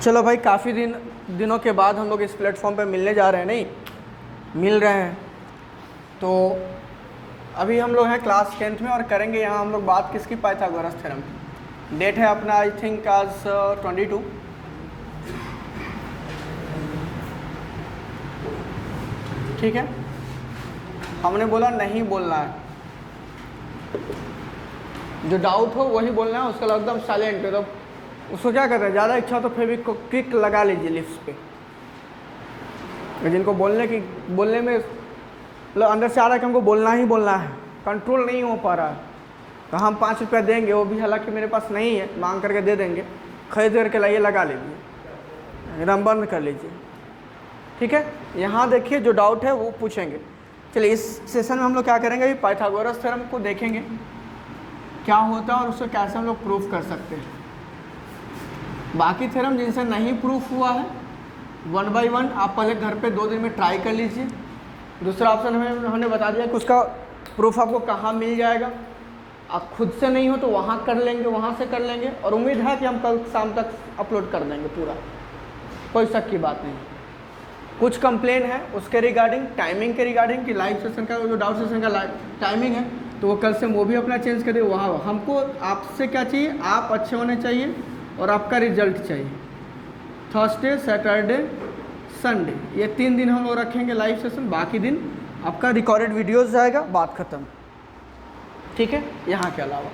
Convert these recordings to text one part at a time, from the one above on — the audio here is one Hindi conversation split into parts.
चलो भाई, काफ़ी दिनों के बाद हम लोग इस प्लेटफॉर्म पे मिलने जा रहे हैं, नहीं मिल रहे हैं। तो अभी हम लोग हैं क्लास 10th में और करेंगे यहाँ हम लोग बात किसकी, पाइथागोरस थ्योरम की। डेट है अपना आई थिंक आज 22। ठीक है, हमने बोला नहीं बोलना है, जो डाउट हो वही बोलना है, उसके अलावा एकदम साइलेंट है। तो उसको क्या करते हैं, ज़्यादा इच्छा हो तो फिर भी क्लिक लगा लीजिए लिप्स पे। जिनको बोलने में मतलब अंदर से आ रहा है कि हमको बोलना ही बोलना है, कंट्रोल नहीं हो पा रहा है, तो हम 5 रुपया देंगे, वो भी हालांकि मेरे पास नहीं है, मांग करके दे देंगे, खरीद करके लाइए, लगा लीजिए, एकदम बंद कर लीजिए। ठीक है, यहाँ देखिए जो डाउट है वो पूछेंगे। चलिए इस सेशन में हम लोग क्या करेंगे, अभी पाइथागोरस थ्योरम को देखेंगे क्या होता है और उसको कैसे हम लोग प्रूफ कर सकते हैं। बाकी थ्योरम जिनसे नहीं प्रूफ हुआ है 1 by 1 आप पहले घर पे 2 दिन में ट्राई कर लीजिए। दूसरा ऑप्शन हमने बता दिया कि उसका प्रूफ आपको कहाँ मिल जाएगा। आप खुद से नहीं हो तो वहाँ कर लेंगे, वहाँ से कर लेंगे, और उम्मीद है कि हम कल शाम तक अपलोड कर देंगे पूरा, कोई शक की बात नहीं। कुछ कंप्लेन है उसके रिगार्डिंग, टाइमिंग के रिगार्डिंग कि लाइव सेशन का जो डाउट सेशन का टाइमिंग है तो वो कल से वो भी अपना चेंज करें। वहाँ हमको आपसे क्या चाहिए, आप अच्छे होने चाहिए और आपका रिजल्ट चाहिए। थर्सडे, सैटरडे, संडे, ये 3 दिन हम लोग रखेंगे लाइव सेशन, बाकी दिन आपका रिकॉर्डेड वीडियोस जाएगा, बात ख़त्म। ठीक है, यहाँ के अलावा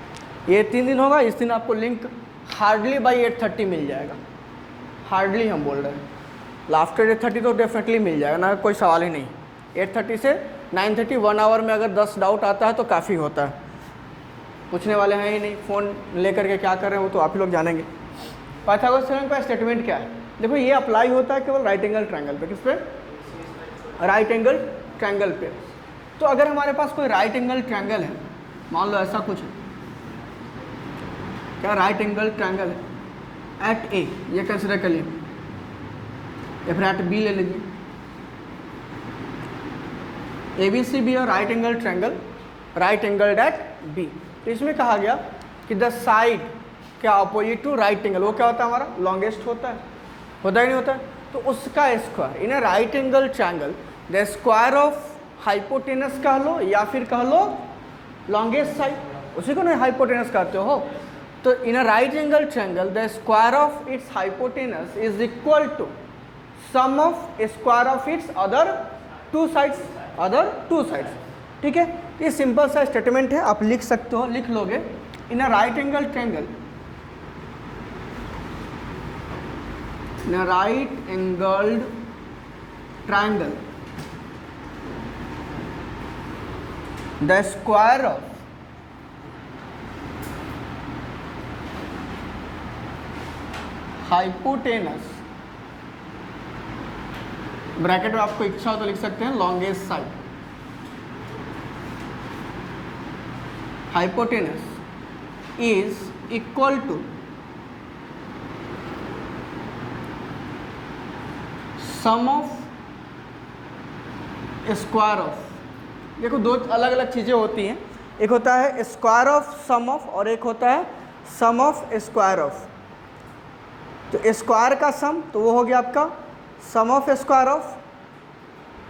ये 3 दिन होगा। इस दिन आपको लिंक हार्डली बाई 8:30 मिल जाएगा, हार्डली हम बोल रहे हैं, आफ्टर 8:30 तो डेफिनेटली मिल जाएगा ना, कोई सवाल ही नहीं। 8:30 से 9:30 1 आवर में अगर 10 डाउट आता है तो काफ़ी होता है। पूछने वाले हैं ही नहीं, फ़ोन लेकर के क्या कर रहे हैं वो तो आप ही लोग जानेंगे। पाइथागोरस थ्योरम का स्टेटमेंट क्या है, देखो ये अप्लाई होता है केवल राइट एंगल ट्रायंगल पे। किस पे? राइट एंगल ट्रायंगल पे। तो अगर हमारे पास कोई राइट एंगल ट्रायंगल है, मान लो ऐसा कुछ है, क्या राइट एंगल ट्रायंगल है एट ए, ये कंसिडर कर लिए, या फिर एट बी ले लीजिए। ए बी सी बी और right angle triangle, right angle at B. तो इसमें कहा गया कि द साइड क्या अपोजिट टू राइट एंगल, वो क्या होता है हमारा, लॉन्गेस्ट होता है ही नहीं होता है। तो उसका square in A right angle triangle, the square of hypotenuse कह लो या फिर कह लो लॉन्गेस्ट साइड, उसी को ना हाइपोटेनस कहते हो। तो in a right angle triangle the square of its hypotenuse is equal to sum of square of its other two sides. ठीक है, ये सिंपल सा स्टेटमेंट है, आप लिख सकते हो, लिख लोगे। In a right angle triangle, in a right angled triangle, the square of hypotenuse, bracket में आपको इच्छा हो तो लिख सकते हैं longest side, hypotenuse is equal to sum of square of. देखो दो अलग अलग चीज़ें होती हैं, एक होता है स्क्वायर ऑफ सम ऑफ और एक होता है सम ऑफ स्क्वायर ऑफ। तो स्क्वायर का सम तो वो हो गया आपका सम ऑफ स्क्वायर ऑफ,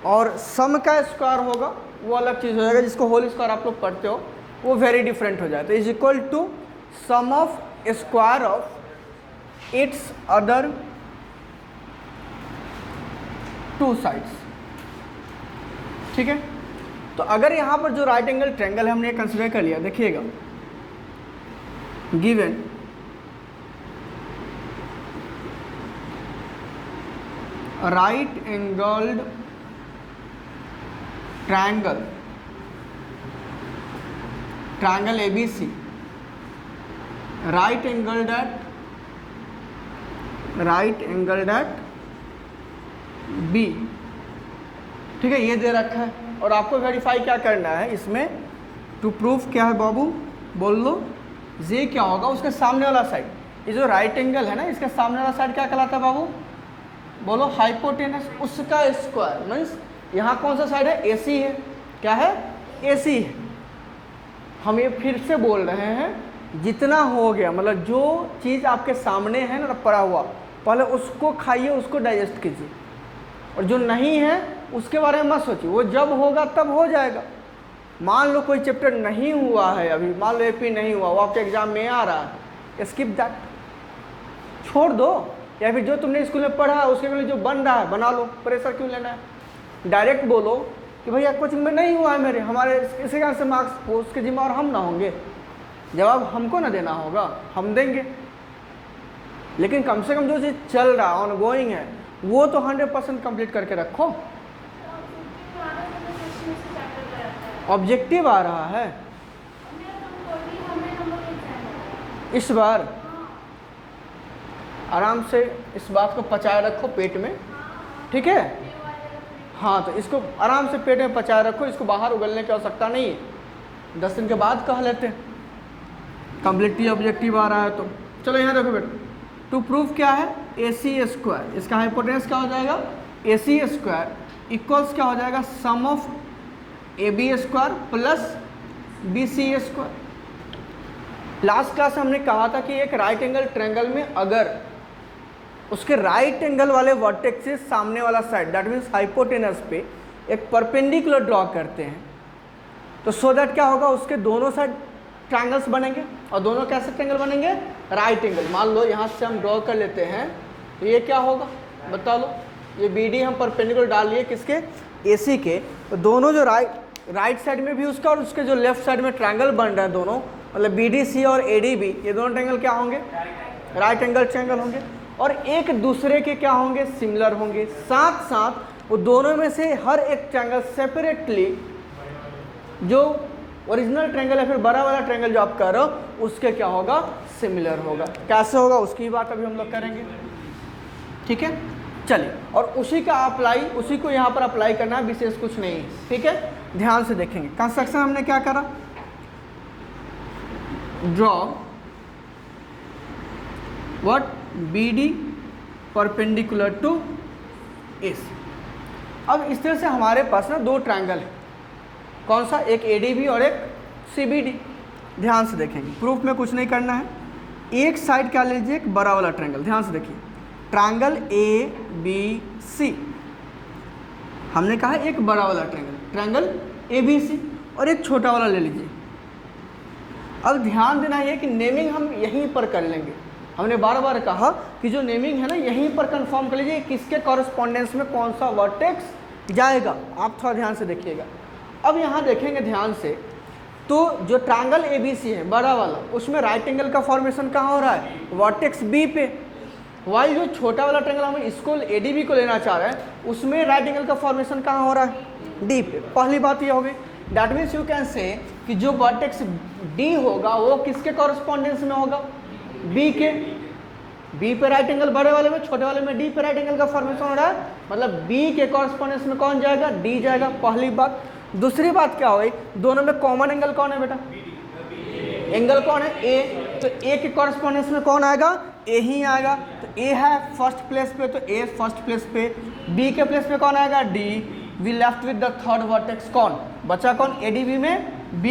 और सम का स्क्वायर होगा वो अलग चीज़ हो जाएगा, जिसको होल स्क्वायर आप लोग पढ़ते हो, वो वेरी डिफरेंट हो जाता है। Is equal to sum of square of its other two sides. ठीक है, तो अगर यहाँ पर जो राइट एंगल ट्रायंगल है हमने कंसीडर कर लिया, देखिएगा given right angled triangle, triangle ABC, right angled at B। ठीक है, ये दे रखा है और आपको वेरीफाई क्या करना है इसमें, टू प्रूफ क्या है बाबू, बोल लो ये क्या होगा, उसके सामने वाला साइड, ये जो राइट एंगल है ना, इसके सामने वाला साइड क्या कहलाता है बाबू, बोलो हाइपोटेनस, उसका स्क्वायर। मीन्स यहाँ कौन सा साइड है, AC है, क्या है, AC है। हम ये फिर से बोल रहे हैं, जितना हो गया मतलब जो चीज़ आपके सामने है ना पड़ा हुआ, पहले उसको खाइए, उसको डाइजेस्ट कीजिए, और जो नहीं है उसके बारे में मत सोचिए, वो जब होगा तब हो जाएगा। मान लो कोई चैप्टर नहीं हुआ है अभी, मान लो एपी नहीं हुआ, वो आपके एग्जाम में आ रहा है, स्किप दैट, छोड़ दो। या फिर जो तुमने स्कूल में पढ़ा है उसके लिए जो बन रहा है बना लो, प्रेशर क्यों लेना है। डायरेक्ट बोलो कि भैया कोचिंग में नहीं हुआ है मेरे, हमारे इसी कारण से मार्क्स, उसके जिम्मेवार हम ना होंगे, जवाब हमको ना देना होगा, हम देंगे। लेकिन कम से कम जो चीज़ चल रहा है, ऑन गोइंग है, वो तो 100% कंप्लीट करके रखो। ऑब्जेक्टिव आ रहा है इस बार, आराम से इस बात को पचाए रखो पेट में, ठीक है। हाँ, तो इसको आराम से पेट में पचाए रखो, इसको बाहर उगलने की आवश्यकता नहीं है, 10 दिन के बाद कह लेते हैं। कंप्लीटली ऑब्जेक्टिव आ रहा है तो चलो यहाँ देखो बेटा, टू प्रूव क्या है, AC स्क्वायर, इसका हाइपोटेन्यूस क्या हो जाएगा, AC स्क्वायर इक्वल्स क्या हो जाएगा, sum of AB square plus BC square. Last class में हमने कहा था कि एक राइट एंगल ट्रायंगल में अगर उसके राइट एंगल वाले वर्टेक्स से सामने वाला साइड, दैट मीन्स हाइपोटेनस पे एक परपेंडिकुलर ड्रॉ करते हैं, तो सो दैट क्या होगा, उसके दोनों साइड ट्रायंगल्स बनेंगे, और दोनों कैसे ट्रायंगल बनेंगे, राइट एंगल। मान लो यहाँ से हम ड्रॉ कर लेते हैं, तो ये क्या होगा बता लो, ये BD हम परपेंडिकुलर डाल लिए किसके, AC के, तो दोनों जो राइट साइड में भी उसका और उसके जो लेफ्ट साइड में ट्रायंगल बन रहे हैं दोनों, मतलब BDC और ADB, ये दोनों ट्रायंगल क्या होंगे, राइट एंगल ट्रायंगल होंगे, और एक दूसरे के क्या होंगे, सिमिलर होंगे। साथ साथ वो दोनों में से हर एक ट्रायंगल सेपरेटली जो ओरिजिनल ट्रायंगल है, फिर बड़ा वाला ट्रायंगल जो आप कर रहे हो उसके क्या होगा, सिमिलर होगा। कैसे होगा उसकी बात अभी हम लोग करेंगे, ठीक है। चलिए, और उसी का अप्लाई, उसी को यहाँ पर अप्लाई करना है, विशेष कुछ नहीं है, ठीक है। ध्यान से देखेंगे, कंस्ट्रक्शन हमने क्या करा, draw what, BD perpendicular to AC। अब इस तरह से हमारे पास ना दो ट्रायंगल है, कौन सा, एक ADB और एक CBD। ध्यान से देखेंगे, प्रूफ में कुछ नहीं करना है, एक साइड क्या लीजिए, एक बड़ा वाला ट्रायंगल, ध्यान से देखिए, ट्रायंगल ABC, हमने कहा एक बड़ा वाला ट्रायंगल ABC, और एक छोटा वाला ले लीजिए। अब ध्यान देना है कि नेमिंग हम यहीं पर कर लेंगे, हमने बार बार कहा कि जो नेमिंग है ना यहीं पर कंफर्म कर लीजिए किसके कॉरेस्पॉन्डेंस में कौन सा वर्टेक्स जाएगा। आप थोड़ा ध्यान से देखिएगा। अब यहाँ देखेंगे ध्यान से, तो जो ट्रायंगल ABC है बड़ा वाला, उसमें राइट एंगल का फॉर्मेशन कहाँ हो रहा है, वर्टेक्स B पे। वाइल जो छोटा वाला ट्रायंगल हम इसको ADB को लेना चाह रहे हैं, उसमें राइट एंगल का फॉर्मेशन कहाँ हो रहा है, D पे। पहली बात ये हो गई, that means you can say कि जो वर्टेक्स D होगा वो किसके कॉरेस्पॉन्डेंस में होगा, B के। B पे राइट एंगल बड़े वाले में, छोटे वाले में D पे राइट एंगल का फॉर्मेशन हो रहा है, मतलब B के कॉरेस्पॉन्डेंस में कौन जाएगा, D जाएगा, पहली बात। दूसरी बात क्या हुई, दोनों में कॉमन एंगल कौन है बेटा, एंगल कौन है, A, तो A के कॉरेस्पॉन्डेंस में कौन आएगा, A ही आएगा। तो A है फर्स्ट प्लेस पे, तो A फर्स्ट प्लेस पे, B के प्लेस पे कौन आएगा, D। We left with the third vertex, कौन बचा, कौन, ADB में B।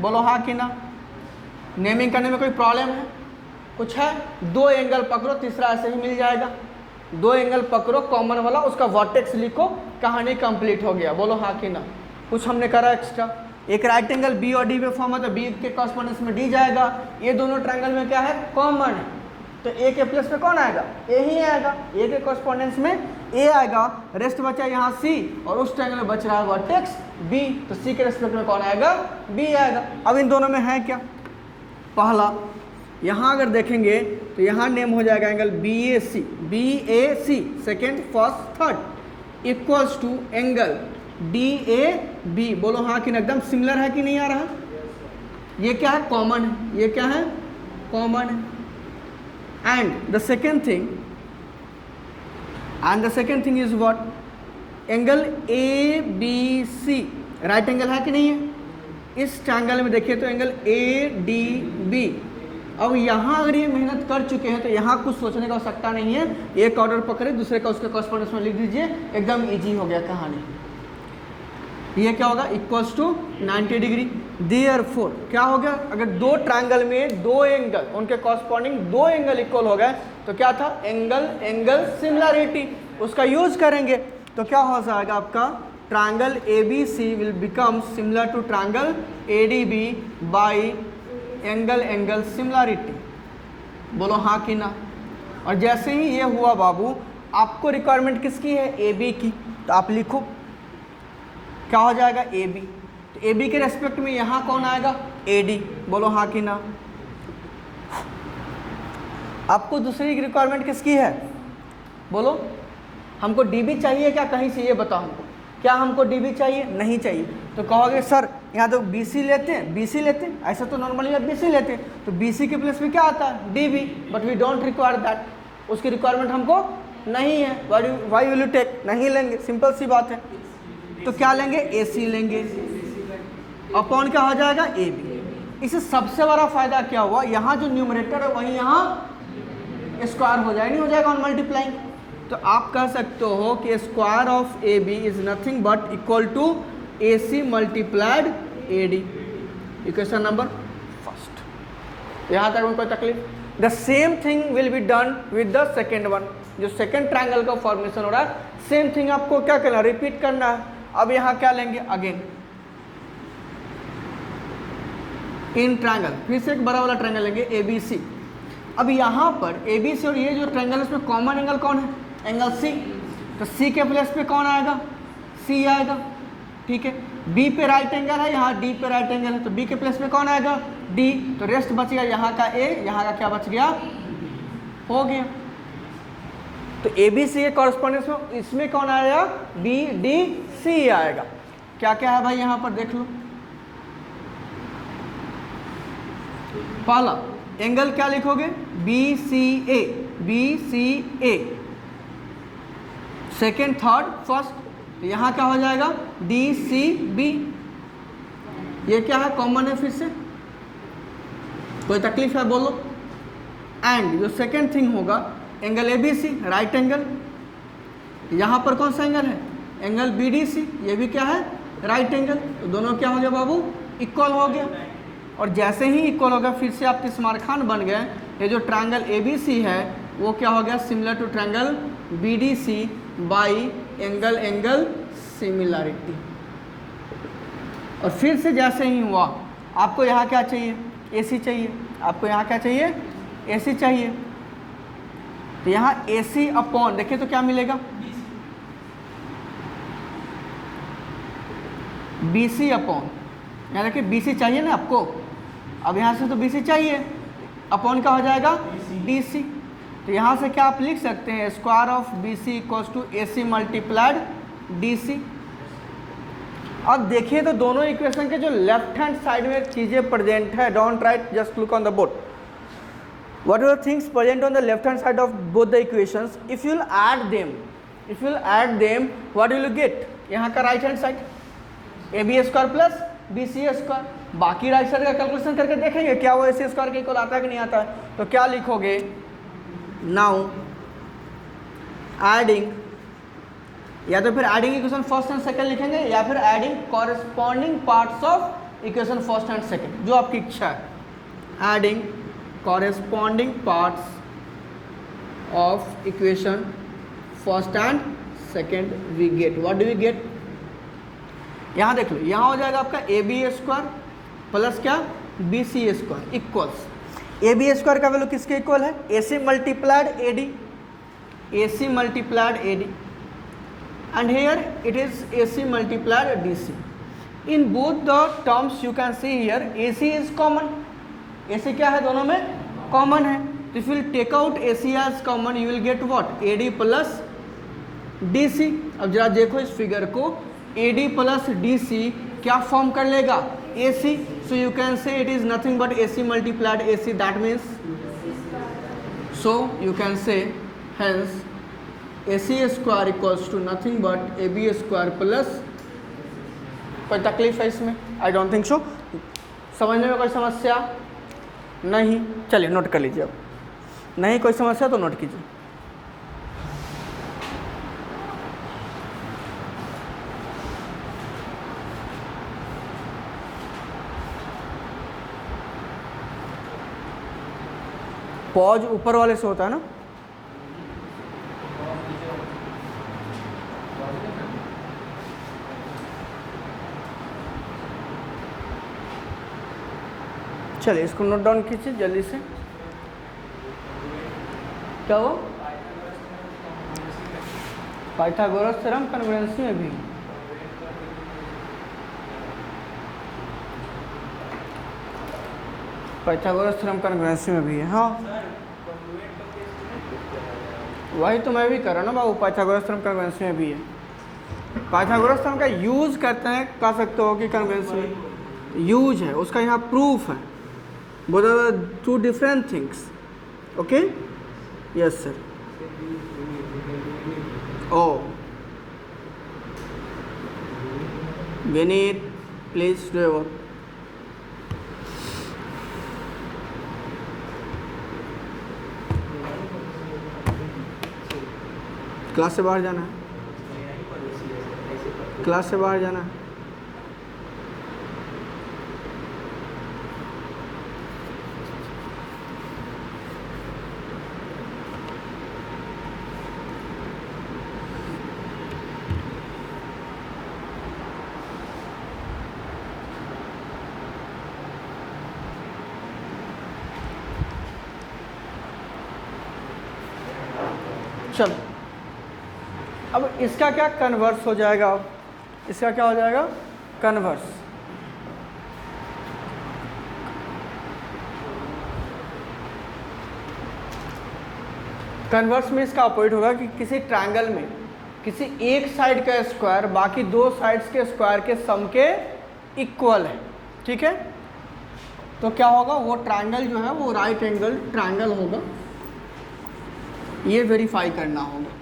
बोलो हाँ कि ना। नेमिंग करने में कोई प्रॉब्लम है, कुछ है, दो एंगल पकड़ो, तीसरा ऐसे ही मिल जाएगा, दो एंगल पकड़ो कॉमन वाला, उसका वर्टेक्स लिखो, कहानी कंप्लीट हो गया। बोलो हाँ कि ना। कुछ हमने करा एक्स्ट्रा, एक राइट एंगल B और D में फॉर्म है, तो B के कॉरेस्पॉन्डेंस में D जाएगा। ये दोनों ट्रायंगल में क्या है, कॉमन है, तो A के प्लेस पे कौन आएगा, A ही आएगा, A के कॉरेस्पॉन्डेंस में A आएगा। रेस्ट बचा यहाँ C, और उस ट्रायंगल में बच रहा है वर्टेक्स B, तो C के रेस्पेक्ट में कौन आएगा, B आएगा। अब इन दोनों में है क्या, पहला यहाँ अगर देखेंगे तो यहाँ नेम हो जाएगा angle BAC, second first third, equals to angle DAB। बोलो हाँ कि एकदम सिमिलर है कि नहीं आ रहा, ये क्या है, कॉमन है, ये क्या है, कॉमन है। And the second thing is what, angle ABC right angle है कि नहीं है। इस ट्रायंगल में देखिए तो एंगल ADB। अब यहाँ अगर ये मेहनत कर चुके हैं तो यहाँ कुछ सोचने का आवश्यकता नहीं है, एक ऑर्डर पकड़े, दूसरे का उसके कॉरेस्पॉन्डेंस में लिख दीजिए, एकदम इजी हो गया कहानी। ये क्या होगा, इक्वल्स टू 90 डिग्री। देयरफॉर क्या हो गया, अगर दो ट्रायंगल में दो एंगल उनके कॉरस्पॉन्डिंग दो एंगल इक्वल हो गए तो क्या था, एंगल एंगल सिमिलरिटी, उसका यूज करेंगे तो क्या हो जाएगा आपका, triangle ABC will become similar to triangle ADB by angle angle similarity. बोलो हाँ कि ना। और जैसे ही ये हुआ बाबू, आपको रिक्वायरमेंट किसकी है, AB की, तो आप लिखो क्या हो जाएगा AB, तो AB के रेस्पेक्ट में यहाँ कौन आएगा, AD। बोलो हाँ कि ना। आपको दूसरी रिक्वायरमेंट किसकी है, बोलो हमको DB चाहिए क्या कहीं से, ये बताओ हमको, क्या हमको DB चाहिए, नहीं चाहिए, तो कहोगे सर यहाँ तो BC लेते हैं, BC लेते हैं, ऐसा तो नॉर्मली आप BC लेते हैं, तो BC के प्लेस में क्या आता है, DB, but we don't require that, उसकी रिक्वायरमेंट हमको नहीं है। वाई विल यू टेक, नहीं लेंगे, सिंपल सी बात है। तो क्या लेंगे, AC लेंगे, अपॉन क्या हो जाएगा, AB। इससे सबसे बड़ा फायदा क्या हुआ, यहाँ जो न्यूमरेटर है वही यहाँ स्क्वायर हो जाएगा, नहीं हो जाएगा ऑन मल्टीप्लाइंग। तो आप कह सकते हो कि square of AB is nothing but equal to AC multiplied AD। Equation number first, यहाँ तक में कोई तकलीफ। The same thing will be done with the second one, जो सेकेंड ट्रायंगल का फॉर्मेशन हो रहा है, सेम थिंग आपको क्या करना है, रिपीट करना है। अब यहाँ क्या लेंगे, अगेन इन ट्रायंगल, फिर से एक बड़ा वाला ट्रायंगल लेंगे ABC। अब यहाँ पर ABC और ये जो ट्रायंगल है इसमें कॉमन एंगल कौन है, एंगल C, तो C के प्लेस पे कौन आएगा, C आएगा, ठीक है। B पे राइट एंगल है, यहाँ D पे राइट एंगल है, तो B के प्लेस में कौन आएगा, D, तो रेस्ट बच गया यहाँ का A, यहाँ का क्या बच गया, हो गया। तो ABC के कॉरस्पॉन्डेंस में इसमें कौन आएगा, BDC आएगा। क्या क्या है भाई यहाँ पर देख लो, पहला एंगल क्या लिखोगे, BCA, BCA, second third first, तो यहाँ क्या हो जाएगा, DCB। ये क्या है, कॉमन है, फिर से कोई तकलीफ है बोलो। एंड जो सेकेंड थिंग होगा, एंगल ABC राइट एंगल, यहाँ पर कौन सा एंगल है, एंगल BDC, ये भी क्या है, राइट एंगल, तो दोनों क्या हो गया बाबू, इक्वल हो गया। और जैसे ही इक्वल होगा फिर से आप तिस्मार खान बन गए। ये जो ट्रायंगल ABC है वो क्या हो गया, similar to triangle BDC by angle angle similarity. और फिर से जैसे ही हुआ, आपको यहाँ क्या चाहिए, AC चाहिए, आपको यहाँ क्या चाहिए, AC चाहिए, तो यहाँ AC अपॉन, देखिए तो क्या मिलेगा, BC अपॉन, यहाँ देखिए BC चाहिए ना आपको, अब यहाँ से तो BC चाहिए, अपॉन क्या हो जाएगा, DC। तो यहाँ से क्या आप लिख सकते हैं, square of BC equals to AC multiplied DC। अब देखिए तो दोनों इक्वेशन के जो लेफ्ट हैंड साइड में चीज़ें प्रेजेंट है, don't write, just look on the board, what are the things present on the left hand side of both the equations, if you will add them, what will you get, यहाँ का right hand side AB square plus BC square, बाकी राइट साइड का कैलकुलेशन करके देखेंगे क्या वो AC स्क्वायर के इक्वल आता है कि नहीं आता है। तो क्या लिखोगे, नाउ एडिंग, या तो फिर adding equation first and second लिखेंगे, या फिर adding corresponding parts of equation first and second, जो आपकी इच्छा है। Adding corresponding parts of equation first and second we get, what do we get, यहाँ देख लो, यहाँ हो जाएगा आपका AB स्क्वायर प्लस क्या, BC square equals, AB square का वैल्यू किसके इक्वल है, AC multiplied AD, AC multiplied AD, and here it is AC multiplied DC. In both the terms you can see here AC is common, AC क्या है, दोनों में कॉमन है, तो if you will take out AC as common you will get what, AD plus DC। अब जरा देखो इस फिगर को, AD प्लस DC क्या फॉर्म कर लेगा, AC, so you can say it is nothing but AC multiplied AC, that means, so you can say hence AC square equals to nothing but AB square plus, कोई तकलीफ है इसमें, आई डोंट थिंक सो, समझने में कोई समस्या नहीं, चलिए नोट कर लीजिए, अब नहीं कोई समस्या तो नोट कीजिए। पॉज ऊपर वाले से होता है ना, चलिए इसको नोट डाउन कीजिए जल्दी से। क्या वो पाइथागोरस थ्योरम कन्वर्जेंसी में भी, पाइथागोरस थ्योरम कन्वर्जेंसी में भी है। हाँ वही तो मैं भी कर रहा हूँ ना बाबू, पाइथागोरस थ्योरम कन्वर्जेंसी में भी है। पाइथागोरस थ्योरम का यूज़ करते हैं, कह सकते हो कि कन्वर्जेंसी में यूज है, उसका यहाँ प्रूफ है। Both are two different things. Okay yes sir. Oh Vineet please do your work. Class से बाहर जाना है, क्लास से बाहर जाना है। चलो अब इसका क्या कन्वर्स हो जाएगा, अब इसका क्या हो जाएगा कन्वर्स। कन्वर्स में इसका अपोजिट होगा कि किसी ट्रायंगल में किसी एक साइड का स्क्वायर बाकी दो साइड्स के स्क्वायर के सम के इक्वल है। ठीक है, तो क्या होगा, वो ट्रायंगल जो है वो राइट एंगल ट्रायंगल होगा, ये वेरीफाई करना होगा।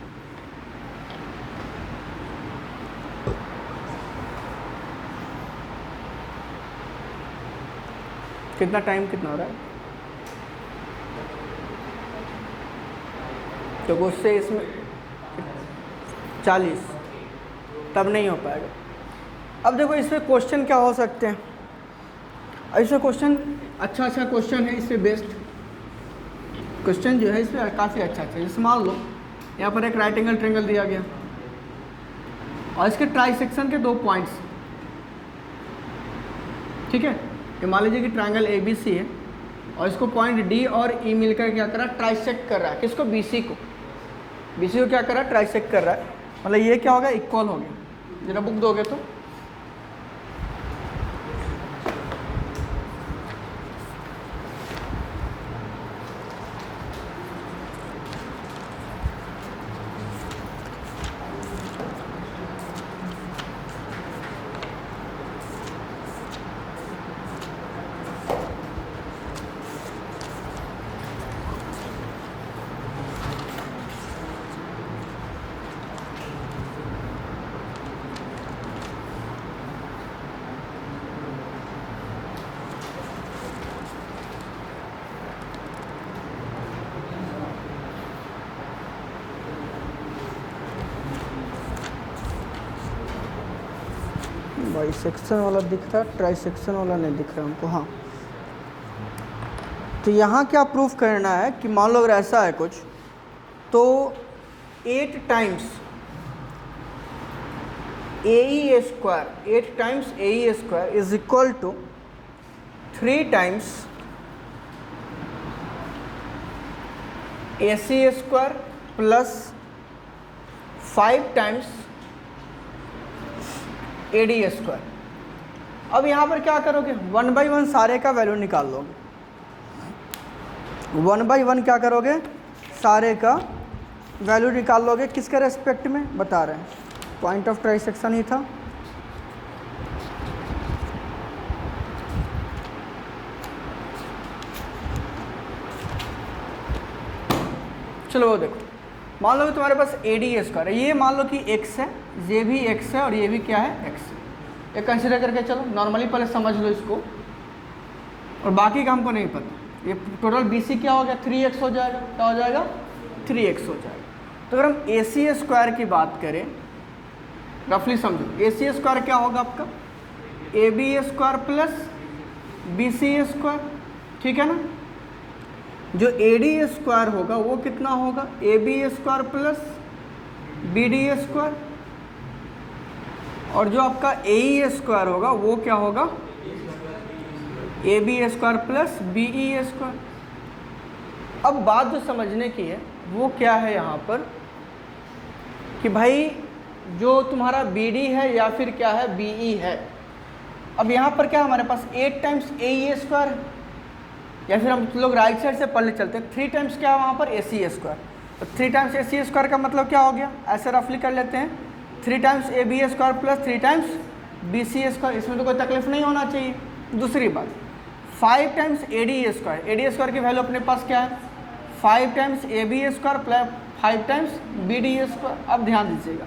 कितना टाइम कितना हो रहा है, तो उससे इसमें 40 तब नहीं हो पाएगा। अब देखो इसमें क्वेश्चन क्या हो सकते हैं, ऐसे क्वेश्चन अच्छा क्वेश्चन है, इससे बेस्ट क्वेश्चन जो है इसमें काफ़ी अच्छा है। जैसे मान लो यहाँ पर एक राइट एंगल ट्रायंगल दिया गया और इसके ट्राइसेक्शन के 2 पॉइंट्स। ठीक है, ये मान लीजिए कि ट्रायंगल ABC है और इसको पॉइंट D और E मिलकर क्या कर रहा है, ट्राइसेक्ट कर रहा है। किसको, BC को। BC को क्या कर रहा है, ट्राइसेक्ट कर रहा है। मतलब ये क्या होगा, इक्वल हो गया। जरा बुक दोगे तो बाइसेक्शन वाला दिख रहा है, ट्राइसेक्शन वाला नहीं दिख रहा हमको। हाँ, तो यहाँ क्या प्रूफ करना है कि मान लो अगर ऐसा है कुछ, तो 8 times AE square, 8 times AE square is equal to 3 times AC square plus 5 times AD square. अब यहाँ पर क्या करोगे, 1 बाई 1 सारे का वैल्यू निकाल लोगे। 1 बाई 1 क्या करोगे, सारे का वैल्यू निकाल लोगे। किसके रेस्पेक्ट में बता रहे हैं, पॉइंट ऑफ ट्राइसेक्शन ही था। चलो वो देखो, मान लो कि तुम्हारे पास AD स्क्वायर है, ये मान लो कि x है, ये भी x है और ये भी क्या है, x है। ये कंसिडर करके चलो, नॉर्मली पहले समझ लो इसको, और बाकी का हमको नहीं पता। ये टोटल BC क्या हो गया, 3x हो जाएगा। क्या हो जाएगा, 3x हो जाएगा। तो अगर हम AC स्क्वायर की बात करें, रफली समझो, AC स्क्वायर क्या होगा आपका, AB square plus BC square. ठीक है ना, जो ए डी स्क्वायर होगा वो कितना होगा, A B square plus B D square, और जो आपका ए ई स्क्वायर होगा वो क्या होगा, A B square plus B E square. अब बात जो समझने की है वो क्या है यहाँ पर कि भाई जो तुम्हारा बी डी है या फिर क्या है बी ई है, अब यहाँ पर क्या हमारे पास 8 टाइम्स ए ई स्क्वायर है, या फिर हम लोग राइट साइड से पढ़ने चलते हैं 3 टाइम्स क्या है वहाँ पर ए सी स्क्वायर। तो 3 टाइम्स ए सी स्क्वायर का मतलब क्या हो गया, ऐसे रफली कर लेते हैं 3 times A B square plus 3 times B C square, इसमें तो कोई तकलीफ नहीं होना चाहिए। दूसरी बात 5 times A D square, A D square की वैल्यू अपने पास क्या है 5 times A B square plus 5 times B D square. अब ध्यान दीजिएगा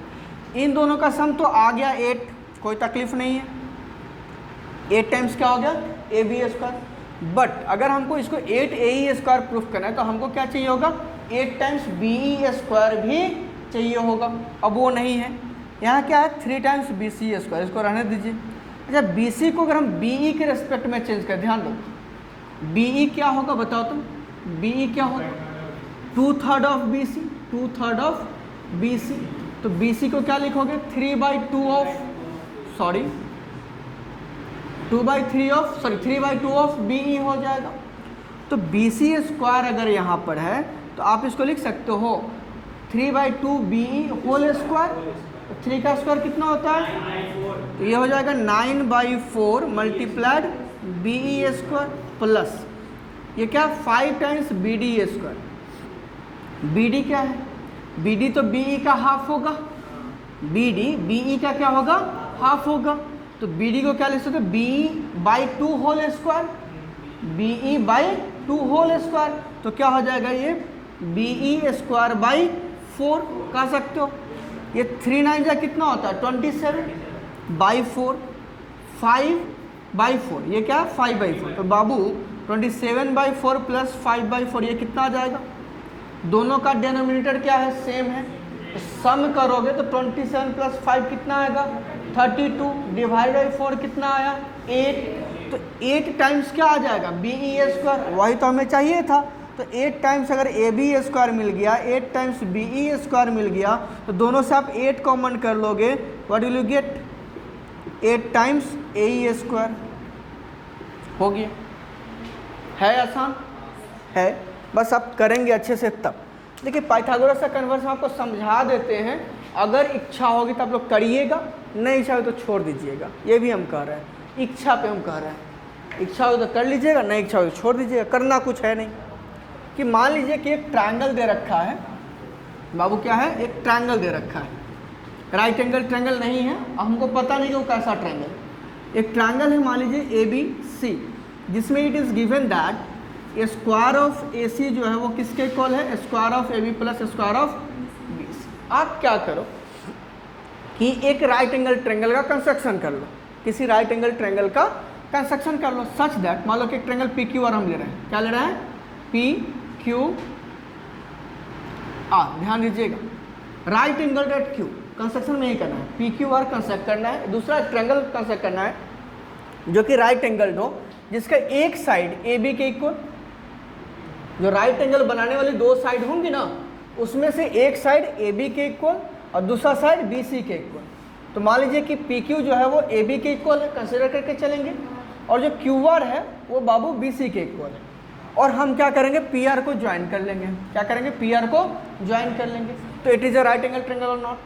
इन दोनों का सम तो आ गया 8, कोई तकलीफ नहीं है, 8 टाइम्स क्या हो गया ए बी स्क्वायर। बट अगर हमको इसको 8 ए ई स्क्वायर प्रूफ करना है तो हमको क्या चाहिए होगा 8 टाइम्स बी ई स्क्वायर भी चाहिए होगा। अब वो नहीं है, यहाँ क्या है 3 टाइम्स बी सी स्क्वायर, इसको रहने दीजिए। अच्छा बी सी को अगर हम बी ई के रेस्पेक्ट में चेंज करें, ध्यान दो बी ई क्या होगा बताओ तुम, बी ई क्या होगा 2/3 of B C, 2/3 of B C. तो बी सी को क्या लिखोगे 3/2 of sorry 3/2 of B E हो जाएगा। तो बी सी स्क्वायर अगर यहाँ पर है तो आप इसको लिख सकते हो 3/2 बी ई होल स्क्वायर, 3 का स्क्वायर कितना होता है, तो ये हो जाएगा 9/4 multiplied B E square plus ये क्या 5 times B D square. B D क्या है, बी डी तो बी ई का हाफ होगा, बी डी बी ई का क्या होगा हाफ होगा। तो बी डी को क्या लिख सकते हो BE/2 whole square, BE/2 whole square. तो क्या हो जाएगा ये BE स्क्वायर बाई 4 कह सकते हो। ये 3 9 जा कितना होता है 27/4, 5/4 ये क्या 5/4। तो बाबू 27/4 प्लस 5/4 ये कितना आ जाएगा, दोनों का डिनोमिनेटर क्या है सेम है, तो सम करोगे तो 27 प्लस 5 कितना आएगा 32, डिवाइड बाई 4 कितना आया 8। तो 8 टाइम्स क्या आ जाएगा बी ई स्क्वायर, वही तो हमें चाहिए था। तो 8 टाइम्स अगर ए बी स्क्वायर मिल गया, 8 टाइम्स बी ई स्क्वायर मिल गया, तो दोनों से आप 8 कॉमन कर लोगे, what will you get 8 times A E square हो गया। है आसान है, बस आप करेंगे अच्छे से तब। देखिए पाइथागोरस का कन्वर्स हम आपको समझा देते हैं, अगर इच्छा होगी तो आप लोग करिएगा, नहीं इच्छा हो तो छोड़ दीजिएगा। ये भी हम कह रहे हैं, इच्छा पे हम कह रहे हैं, इच्छा हो तो कर लीजिएगा, नहीं इच्छा हो तो छोड़ दीजिएगा। करना कुछ है नहीं कि मान लीजिए कि एक ट्रायंगल दे रखा है बाबू, क्या है एक ट्रायंगल दे रखा है, राइट एंगल ट्रायंगल नहीं है, हमको पता नहीं कि वो कैसा ट्रायंगल। एक ट्रायंगल है मान लीजिए ABC, जिसमें it is given that square of AC जो है वो किसके इक्वल है square of AB plus square of BC। आप क्या करो कि एक राइट एंगल ट्रायंगल का कंस्ट्रक्शन कर लो, किसी राइट एंगल ट्रायंगल का कंस्ट्रक्शन कर लो सच दैट, मान लो कि एक ट्रायंगल PQR हम ले रहे हैं, क्या ले रहे हैं PQR। ध्यान दीजिएगा right angle at Q construction में ही करना है, PQR कंस्ट्रक्ट करना है, दूसरा ट्रायंगल कंस्ट्रक्ट करना है जो कि राइट एंगल हो, जिसका एक साइड AB के इक्वल, जो राइट एंगल बनाने वाली 2 साइड होंगी ना, उसमें से एक साइड AB के इक्वल और दूसरा साइड BC के इक्वल। तो मान लीजिए कि PQ जो है वो AB के इक्वल है, कंसिडर करके चलेंगे, और जो QR है वो बाबू BC के इक्वल है। और हम क्या करेंगे PR को ज्वाइन कर लेंगे, क्या करेंगे PR को ज्वाइन कर लेंगे। तो it is a right angle triangle और नॉट,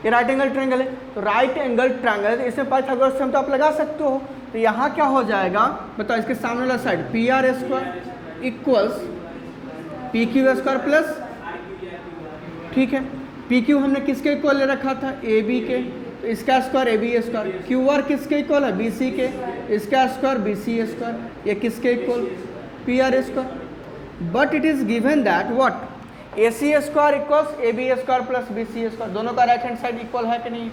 ये राइट एंगल ट्रायंगल है। तो राइट एंगल ट्रायंगल है तो इसमें पाइथागोरस थ्योरम तो आप लगा सकते हो। तो यहाँ क्या हो जाएगा बताओ, इसके सामने वाला side PR square equals PQ square plus, ठीक है PQ हमने किसके इक्वल ले रखा था AB के, तो इसका स्क्वायर AB स्क्वायर, QR किसके इक्वल है BC के, इसका स्क्वायर BC स्क्वायर, ये किसके equal PR square. But it is given that what AC square equals AB square plus BC square, दोनों का राइट हैंड साइड इक्वल है कि नहीं।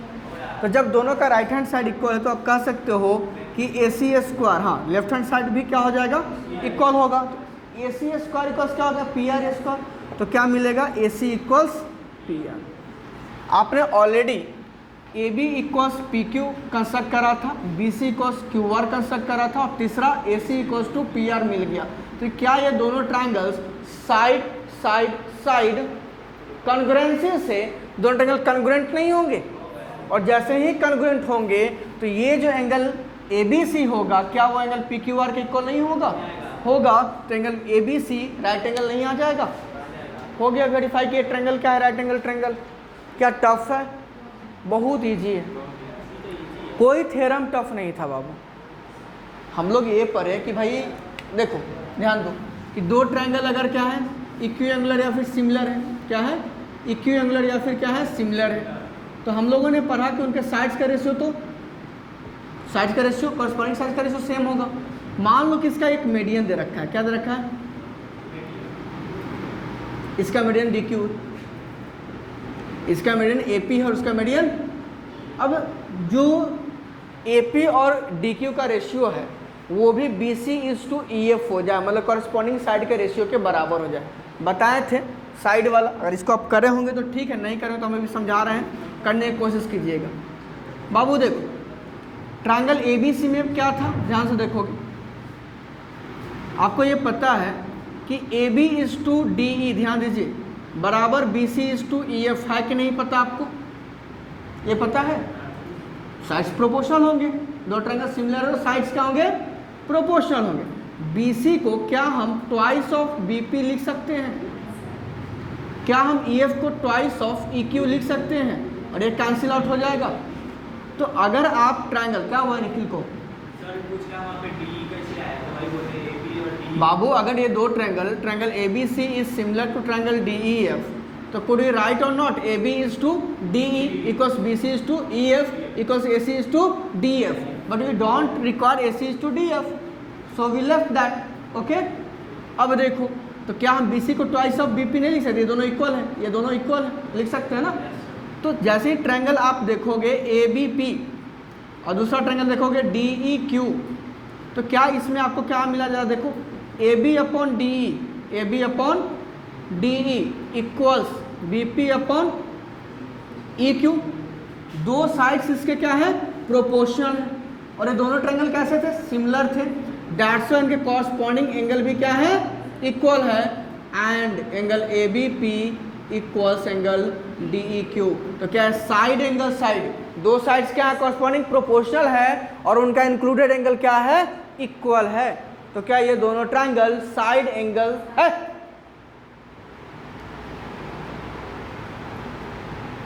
तो जब दोनों का राइट हैंड साइड इक्वल है तो आप कह सकते हो कि AC स्क्वायर, हाँ लेफ्ट हैंड साइड भी क्या हो जाएगा इक्वल होगा। तो AC स्क्वायर इक्वल्स क्या होगा PR स्क्वायर, तो क्या मिलेगा AC इक्वल्स PR। आपने already AB equals PQ construct करा था, BC इक्वल्स QR कंस्ट्रक्ट करा था, और तीसरा AC इक्वल्स टू PR मिल गया। तो क्या ये दोनों triangles side side side congruency से दोनों ट्रायंगल कॉन्ग्रुएंट नहीं होंगे? और जैसे ही कॉन्ग्रुएंट होंगे तो ये जो एंगल ABC होगा क्या वो एंगल PQR के इक्वल नहीं होगा? होगा। तो एंगल ABC राइट एंगल नहीं आ जाएगा? हो गया वेरीफाई कि ट्रायंगल क्या है, राइट एंगल ट्रायंगल। क्या टफ है? बहुत इजी है, कोई थ्योरम टफ नहीं था बाबू। हम लोग ये पढ़े कि भाई देखो ध्यान दो कि दो ट्रायंगल अगर क्या है इक्वी एंगुलर या फिर सिमिलर है, क्या है इक्वी एंगुलर या फिर क्या है सिमिलर है, तो हम लोगों ने पढ़ा कि उनके साइड्स का रेशियो तो साइड का रेशियो कॉरस्पॉन्डिंग साइड का रेशियो सेम होगा। मान लो कि इसका एक मीडियन दे रखा है, क्या दे रखा है? इसका मीडियन DQ, इसका मीडियन AP है और उसका मीडियन। अब जो AP और DQ का रेशियो है वो भी BC/EF हो जाए, मतलब कॉरस्पॉन्डिंग साइड के रेशियो के बराबर हो जाए। बताए थे साइड वाला, अगर इसको आप करे होंगे तो ठीक है, नहीं करें तो हमें भी समझा रहे हैं, करने की कोशिश कीजिएगा। बाबू देखो ट्रायंगल ABC में क्या था, ध्यान से देखोगे आपको ये पता है कि AB/DE, ध्यान दीजिए, बराबर BC/EF है कि नहीं पता आपको? ये पता है? साइड्स प्रोपोर्शनल होंगे, दो ट्रायंगल सिमिलर है, साइड्स क्या होंगे? प्रोपोर्शनल होंगे। BC को क्या हम ट्वाइस ऑफ BP लिख सकते हैं? क्या हम EF को ट्वाइस ऑफ EQ लिख सकते हैं? और ये कैंसिल आउट हो जाएगा। तो अगर आप ट्रायंगल क्या हुआ निखिल को? सर पूछ रहा वहाँ पे DE कैसे आया था, भाई बोलते हैं AP और DE। बाबू अगर ये दो triangle ABC is similar to triangle DEF, तो could we write or not AB/DE equals BC/EF equals AC/DF, but we don't require AC/DF, so we left that, okay? अब देखो तो क्या हम BC को ट्वाइस ऑफ BP नहीं लिख सकते? ये दोनों इक्वल है, ये दोनों इक्वल है, लिख सकते हैं ना। तो जैसे ही ट्रायंगल आप देखोगे ABP और दूसरा ट्रायंगल देखोगे DEQ, तो क्या इसमें आपको क्या मिला जाएगा? देखो AB/DE, AB/DE इक्वल्स BP/EQ। दो साइड्स इसके क्या है? प्रोपोर्शनल है, और ये दोनों ट्रायंगल कैसे थे? सिमिलर थे। दैट्स व्हाई इनके कॉरस्पॉन्डिंग एंगल भी क्या है? इक्वल है। And angle ABP equals angle DEQ। तो क्या है? साइड एंगल साइड, दो साइड्स क्या है? कॉरस्पॉन्डिंग प्रोपोर्शनल है, और उनका इंक्लूडेड एंगल क्या है? इक्वल है। तो क्या ये दोनों ट्रायंगल साइड एंगल है?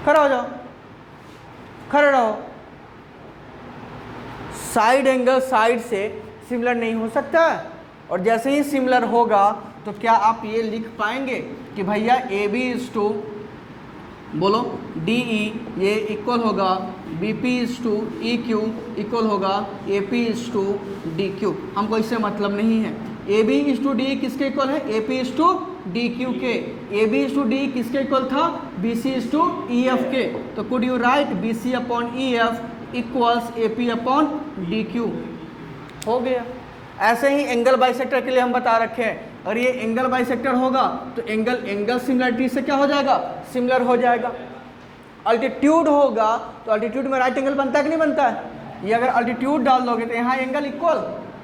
खड़ा हो जाओ, खड़े रहो। साइड एंगल साइड से सिमिलर नहीं हो सकता, और जैसे ही सिमिलर होगा तो क्या आप ये लिख पाएंगे कि भैया AB/, बोलो DE ये इक्वल होगा BP/EQ इक्वल होगा AP/DQ। हमको इससे मतलब नहीं है। AB/DE किसके इक्वल है? AP/DQ के। AB/DE किसके इक्वल था? BC/EF के। तो could you right BC/EF equals AP/DQ? हो गया। ऐसे ही एंगल बाइसेक्टर के लिए हम बता रखे हैं, और ये एंगल बाइसेक्टर होगा तो एंगल सिमिलरिटी से क्या हो जाएगा? सिमिलर हो जाएगा। अल्टीट्यूड होगा तो अल्टीट्यूड में राइट एंगल बनता है कि नहीं बनता है? ये अगर अल्टीट्यूड डाल दोगे तो यहाँ एंगल इक्वल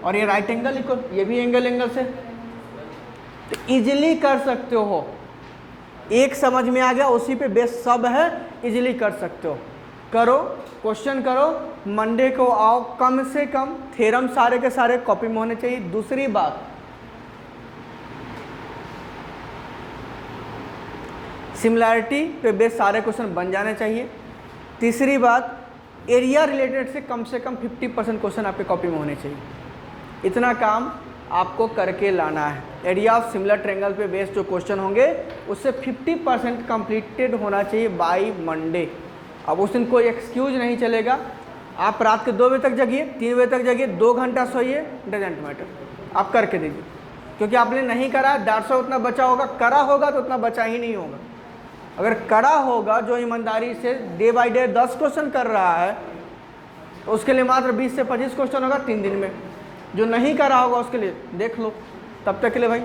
और ये राइट एंगल इक्वल, ये भी एंगल से, तो इजीली कर सकते हो। एक समझ में आ गया, उसी पे बेस सब है, इजीली कर सकते हो। करो, क्वेश्चन करो, मंडे को आओ, कम से कम थ्योरम सारे के सारे कॉपी में होने चाहिए। दूसरी बात, सिमिलैरिटी पे बेस सारे क्वेश्चन बन जाने चाहिए। तीसरी बात, एरिया रिलेटेड से कम 50% क्वेश्चन आपके कॉपी में होने चाहिए। इतना काम आपको करके लाना है। एरिया ऑफ सिमिलर ट्रायंगल पे बेस्ड जो क्वेश्चन होंगे उससे 50% कंप्लीटेड होना चाहिए बाय मंडे। अब उस दिन कोई एक्सक्यूज नहीं चलेगा। आप रात के 2 बजे तक जगिए, 3 बजे तक जगिए, 2 घंटा सोइए, डजेंट मैटर, आप करके दीजिए। क्योंकि आपने नहीं करा, 150 उतना बचा होगा, करा होगा तो उतना बचा ही नहीं होगा। अगर करा होगा, जो ईमानदारी से डे बाय डे 10 क्वेश्चन कर रहा है, तो उसके लिए मात्र 20 से 25 क्वेश्चन होगा 3 दिन में। जो नहीं करा होगा उसके लिए देख लो। तब तक के लिए भाई